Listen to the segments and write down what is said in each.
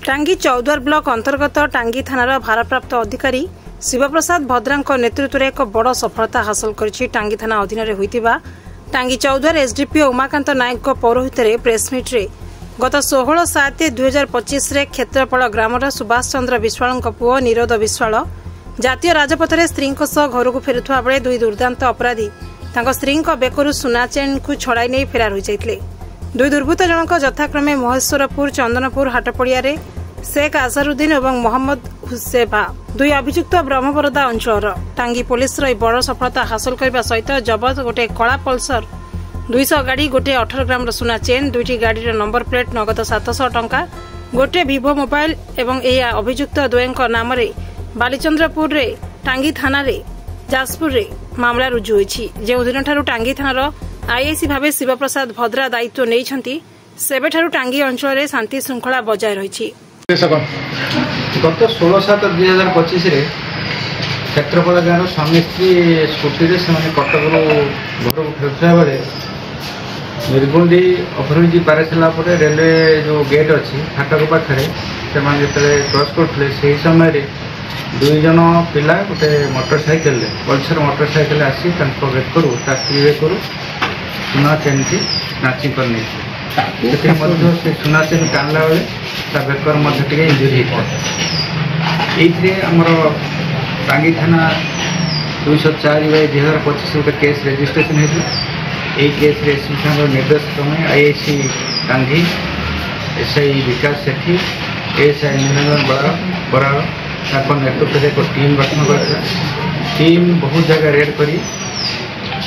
टांगी चौद्वार ब्लॉक अंतर्गत टांगी थानार भारप्राप्त अधिकारी शिवप्रसाद भद्रा नेतृत्व में एक बड़ सफलता हासिल कर टांगी थाना अधीन होता टांगी चौद्वार एसडीपीओ उमाकांत नायक पौरोहित प्रेसमिट रे गत 16/7/2025 क्षेत्रपाल ग्रामर सुभाष चंद्र विश्वाल पुओ निरोध विश्वाल जातीय राजपथ में स्त्री घर को फेरुवा बेले दुई दुर्दांत अपराधी स्त्री बेकरू सुना चेन को छड़ाई नहीं फेरार हो जाते। दुई दुर्बृत्त जनक यथाक्रमे महेश्वरपुर चंदनपुर हाटपड़िया शेख आजहारुद्दीन और मोहम्मद हुसेफा दुई अभियुक्त ब्रह्मपरदा अंचल टांगी पुलिस बड़ सफलता हासिल करने सहित जबत गोटे कला पल्सर 200 गाड़ी गोटे 18 ग्राम सुना चेन दुईटी गाड़ी नंबर प्लेट नगद 700 टंका गोटे विभो मोबाइल एवं यह अभियुक्त द्वयଙ୍କ नाम बालीचंद्रपुर रे टांगी थाना रे जाजपुर रे मामला रुजु होईछि। जो दिन ठारू टांगी थानार आईआईसी भाव शिवप्रसाद भद्रा दायित्व नहीं सेबेठारू टांगी अंचल में शांति श्रृंखला बजाय रही। गत 16/7/2025 क्षेत्रपाल गाँव स्वामी स्त्री स्कूटी कटक घर को फेरुवा बेले निर्गुंडी ओभरब्रिज पार सारा रेलवे जो गेट अच्छी फाटक पाखे से क्रॉस करते से समय दुई जन पिला गोटे मोटरसाइकेल पल्सर मोटरसाइकेल आसी बेकरू टाकी बेकरू सुना चेन की नाची कर से सुना चेन टाणला बेले बेकर इंजुरी होता ये आमर टांगी थाना 204/2025 गोटे केस रेजिस्ट्रेशन होता यही केस एसपी निर्देश क्रमे आईआईसी टांगी एसआई विकास सेठी एएसआई निरंजन बराड़ नेतृत्व एक टीम गठन कर टीम बहुत जगह रेड कर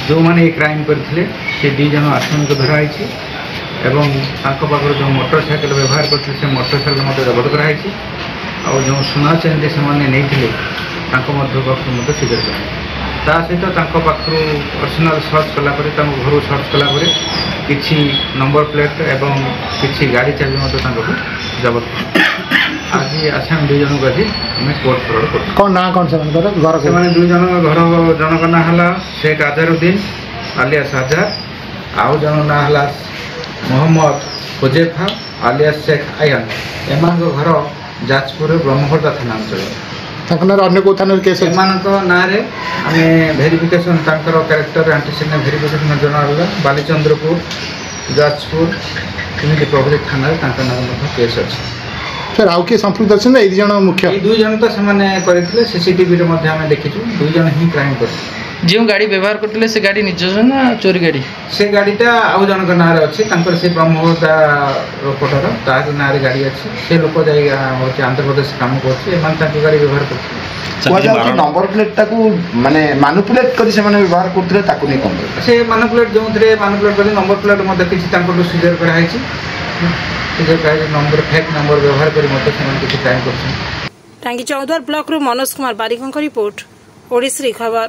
जो मैंने क्राइम करते से 2 जन आसामी को धराई जो मोटरसाइकेल व्यवहार करते से मोटरसाइकेल जबत कराई जो सुना चेन से नहीं स्वीकार ता सहित पर्सनाल सर्च कलापर घर सर्च कलापर किसी नंबर प्लेट एवं किसी गाड़ी चाबी जबत आज आसाम 2 जन को आज आम कोर्ट फरवर्ड कर ना कौन से 2 जन घर जनक ना है शेख आजहारुद्दीन आलियास आजहार आउ जन ना है मोहम्मद हुजेफा आलियास शेख आयन एम घर जाजपुर ब्रह्मपरदा थाना अंचल अन्य को थाना केस एम ना आम भेरिफिकेशन क्यारेक्टर एंटीसीडेंट भेरिफिकेशन जनाला बालीचंद्रपुर जाजपुर एमती प्रभृति थाना नाम केस अच्छी सर आउ किए संपृक्त अच्छे 1 जन मुख्य 2 जन तो से सीसीटीवी देखी 2 जन ही क्राइम कर जो गाड़ी व्यवहार करते से गाड़ी निज ना चोरी गाड़ी से गाड़ीटा आउ जन ना अच्छी से ब्रह्मपरदा पटर तार ना गाड़ी अच्छी से लोक जा आंध्र प्रदेश कम कर गाड़ी व्यवहार कर नंबर प्लेट माने मानुपुलेट कर व्यवहार करते से मानुपुलेट जो मानुपुलेट कर नंबर प्लेट मैं देखी सीजर कराई नंबर फेक नंबर व्यवहार कर क्राइम कर। टांगी चौद्वार ब्लॉक रू मनोज कुमार बारिक रिपोर्ट ओडिसी खबर।